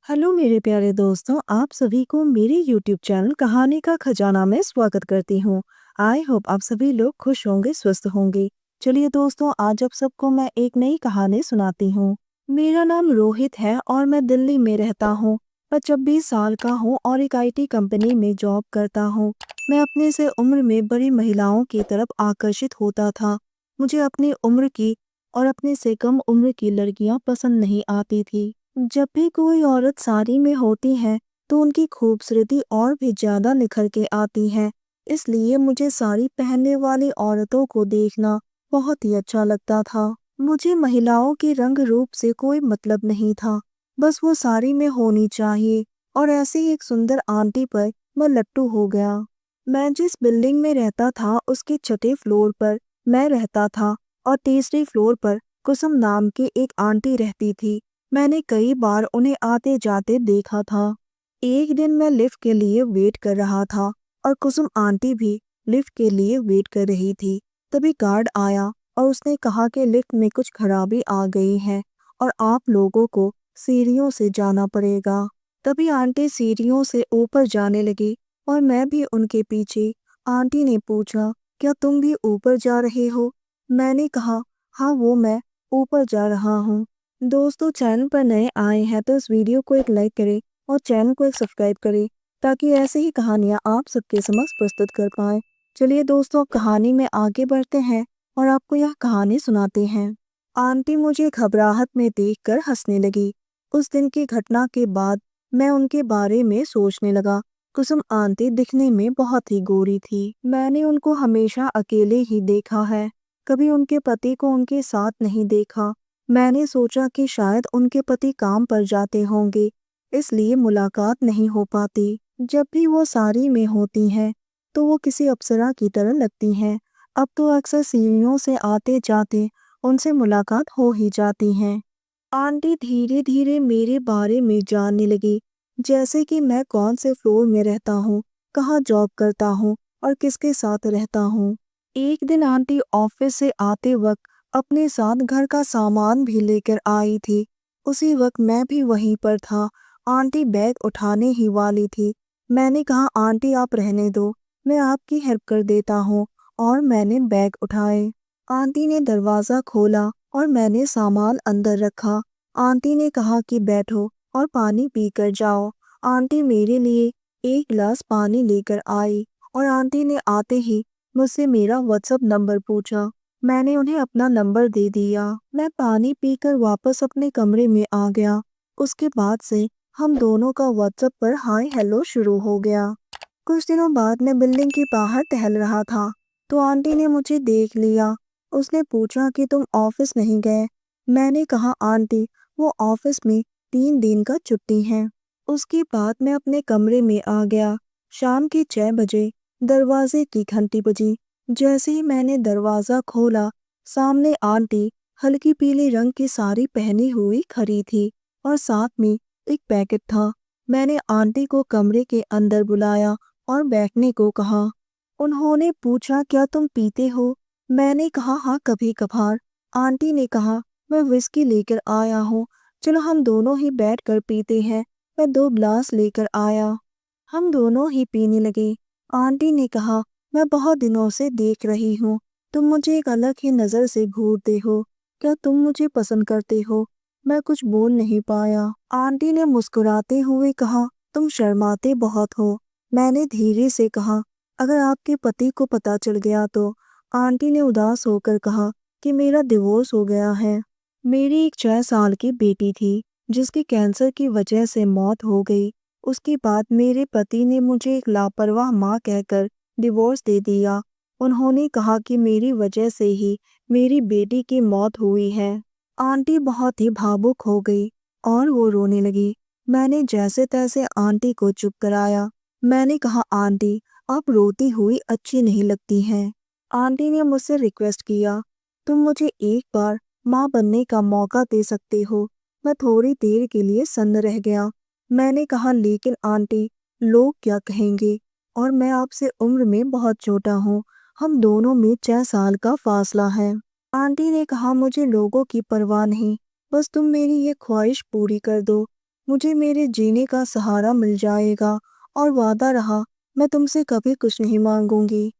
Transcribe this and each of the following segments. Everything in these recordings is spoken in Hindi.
हेलो मेरे प्यारे दोस्तों, आप सभी को मेरे यूट्यूब चैनल कहानी का खजाना में स्वागत करती हूँ। आई होप आप सभी लोग खुश होंगे, स्वस्थ होंगे। चलिए दोस्तों, आज आप सबको मैं एक नई कहानी सुनाती हूँ। मेरा नाम रोहित है और मैं दिल्ली में रहता हूँ। मैं 26 साल का हूँ और एक आईटी कंपनी में जॉब करता हूँ। मैं अपने से उम्र में बड़ी महिलाओं की तरफ आकर्षित होता था। मुझे अपनी उम्र की और अपने से कम उम्र की लड़कियां पसंद नहीं आती थी। जब भी कोई औरत साड़ी में होती है तो उनकी खूबसूरती और भी ज्यादा निखर के आती है। इसलिए मुझे साड़ी पहनने वाली औरतों को देखना बहुत ही अच्छा लगता था। मुझे महिलाओं के रंग रूप से कोई मतलब नहीं था, बस वो साड़ी में होनी चाहिए। और ऐसे ही एक सुंदर आंटी पर मैं लट्टू हो गया। मैं जिस बिल्डिंग में रहता था उसके छठे फ्लोर पर मैं रहता था और तीसरे फ्लोर पर कुसुम नाम की एक आंटी रहती थी। मैंने कई बार उन्हें आते जाते देखा था। एक दिन मैं लिफ्ट के लिए वेट कर रहा था और कुसुम आंटी भी लिफ्ट के लिए वेट कर रही थी। तभी गार्ड आया और उसने कहा कि लिफ्ट में कुछ खराबी आ गई है और आप लोगों को सीढ़ियों से जाना पड़ेगा। तभी आंटी सीढ़ियों से ऊपर जाने लगी और मैं भी उनके पीछे। आंटी ने पूछा, क्या तुम भी ऊपर जा रहे हो? मैंने कहा, हाँ वो मैं ऊपर जा रहा हूँ। दोस्तों, चैनल पर नए आए हैं तो इस वीडियो को एक लाइक करें और चैनल को एक सब्सक्राइब करें ताकि ऐसे ही कहानियाँ आप सबके समक्ष प्रस्तुत कर पाएं। चलिए दोस्तों, अब कहानी में आगे बढ़ते हैं और आपको यह कहानी सुनाते हैं। आंटी मुझे घबराहट में देखकर हंसने लगी। उस दिन की घटना के बाद मैं उनके बारे में सोचने लगा। कुसुम आंटी दिखने में बहुत ही गोरी थी। मैंने उनको हमेशा अकेले ही देखा है, कभी उनके पति को उनके साथ नहीं देखा। मैंने सोचा कि शायद उनके पति काम पर जाते होंगे, इसलिए मुलाकात नहीं हो पाती। जब भी वो साड़ी में होती हैं, तो वो किसी अप्सरा की तरह लगती हैं। अब तो अक्सर सीढ़ियों से आते जाते उनसे मुलाकात हो ही जाती है। आंटी धीरे धीरे मेरे बारे में जानने लगी, जैसे कि मैं कौन से फ्लोर में रहता हूँ, कहाँ जॉब करता हूँ और किसके साथ रहता हूँ। एक दिन आंटी ऑफिस से आते वक्त अपने साथ घर का सामान भी लेकर आई थी। उसी वक्त मैं भी वहीं पर था। आंटी बैग उठाने ही वाली थी। मैंने कहा, आंटी आप रहने दो, मैं आपकी हेल्प कर देता हूँ। और मैंने बैग उठाए। आंटी ने दरवाज़ा खोला और मैंने सामान अंदर रखा। आंटी ने कहा कि बैठो और पानी पी कर जाओ। आंटी मेरे लिए एक गिलास पानी लेकर आई और आंटी ने आते ही मुझसे मेरा व्हाट्सएप नंबर पूछा। मैंने उन्हें अपना नंबर दे दिया। मैं पानी पीकर वापस अपने कमरे में आ गया। उसके बाद से हम दोनों का व्हाट्सएप पर हाय हेलो शुरू हो गया। कुछ दिनों बाद मैं बिल्डिंग के बाहर टहल रहा था तो आंटी ने मुझे देख लिया। उसने पूछा कि तुम ऑफिस नहीं गए? मैंने कहा, आंटी वो ऑफिस में 3 दिन का छुट्टी है। उसके बाद मैं अपने कमरे में आ गया। शाम के 6 बजे दरवाजे की घंटी बजी। जैसे ही मैंने दरवाजा खोला, सामने आंटी हल्की पीले रंग की साड़ी पहनी हुई खड़ी थी और साथ में एक पैकेट था। मैंने आंटी को कमरे के अंदर बुलाया और बैठने को कहा। उन्होंने पूछा, क्या तुम पीते हो? मैंने कहा, हाँ कभी कभार। आंटी ने कहा, मैं विस्की लेकर आया हूँ, चलो हम दोनों ही बैठकर पीते हैं। मैं 2 गिलास लेकर आया। हम दोनों ही पीने लगे। आंटी ने कहा, मैं बहुत दिनों से देख रही हूँ, तुम मुझे एक अलग ही नज़र से घूरते हो। क्या तुम मुझे पसंद करते हो? मैं कुछ बोल नहीं पाया। आंटी ने मुस्कुराते हुए कहा, तुम शर्माते बहुत हो। मैंने धीरे से कहा, अगर आपके पति को पता चल गया तो? आंटी ने उदास होकर कहा कि मेरा डिवोर्स हो गया है। मेरी एक 6 साल की बेटी थी जिसकी कैंसर की वजह से मौत हो गई। उसके बाद मेरे पति ने मुझे एक लापरवाह माँ कहकर डिवोर्स दे दिया। उन्होंने कहा कि मेरी वजह से ही मेरी बेटी की मौत हुई है। आंटी बहुत ही भावुक हो गई और वो रोने लगी। मैंने जैसे तैसे आंटी को चुप कराया। मैंने कहा, आंटी आप रोती हुई अच्छी नहीं लगती हैं। आंटी ने मुझसे रिक्वेस्ट किया, तुम मुझे एक बार माँ बनने का मौका दे सकते हो? मैं थोड़ी देर के लिए सन्न रह गया। मैंने कहा, लेकिन आंटी लोग क्या कहेंगे? और मैं आपसे उम्र में बहुत छोटा हूँ, हम दोनों में 6 साल का फासला है। आंटी ने कहा, मुझे लोगों की परवाह नहीं, बस तुम मेरी ये ख्वाहिश पूरी कर दो। मुझे मेरे जीने का सहारा मिल जाएगा और वादा रहा मैं तुमसे कभी कुछ नहीं मांगूंगी।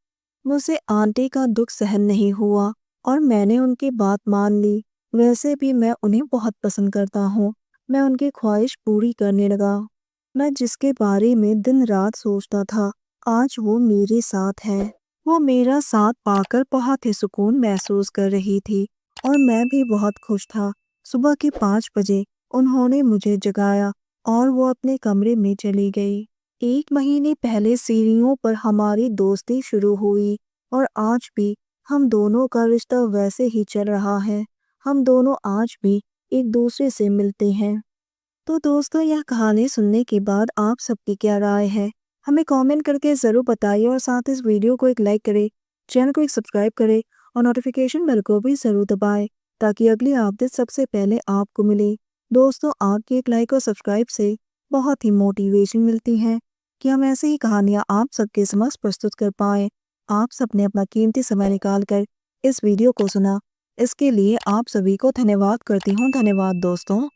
मुझसे आंटी का दुख सहन नहीं हुआ और मैंने उनकी बात मान ली। वैसे भी मैं उन्हें बहुत पसंद करता हूँ। मैं उनकी ख्वाहिश पूरी करने लगा। मैं जिसके बारे में दिन रात सोचता था, आज वो मेरे साथ है। वो मेरा साथ पाकर बहुत ही सुकून महसूस कर रही थी और मैं भी बहुत खुश था। सुबह के 5 बजे उन्होंने मुझे जगाया और वो अपने कमरे में चली गई। 1 महीने पहले सीढ़ियों पर हमारी दोस्ती शुरू हुई और आज भी हम दोनों का रिश्ता वैसे ही चल रहा है। हम दोनों आज भी एक दूसरे से मिलते हैं। तो दोस्तों, यह कहानी सुनने के बाद आप सबकी क्या राय है? हमें कमेंट करके ज़रूर बताइए और साथ इस वीडियो को एक लाइक करें, चैनल को एक सब्सक्राइब करें और नोटिफिकेशन बेल को भी ज़रूर दबाएं ताकि अगली अपडेट सबसे पहले आपको मिले। दोस्तों, आपके एक लाइक और सब्सक्राइब से बहुत ही मोटिवेशन मिलती है कि हम ऐसे ही कहानियाँ आप सबके समक्ष प्रस्तुत कर पाएँ। आप सबने अपना कीमती समय निकाल कर इस वीडियो को सुना, इसके लिए आप सभी को धन्यवाद करती हूँ। धन्यवाद दोस्तों।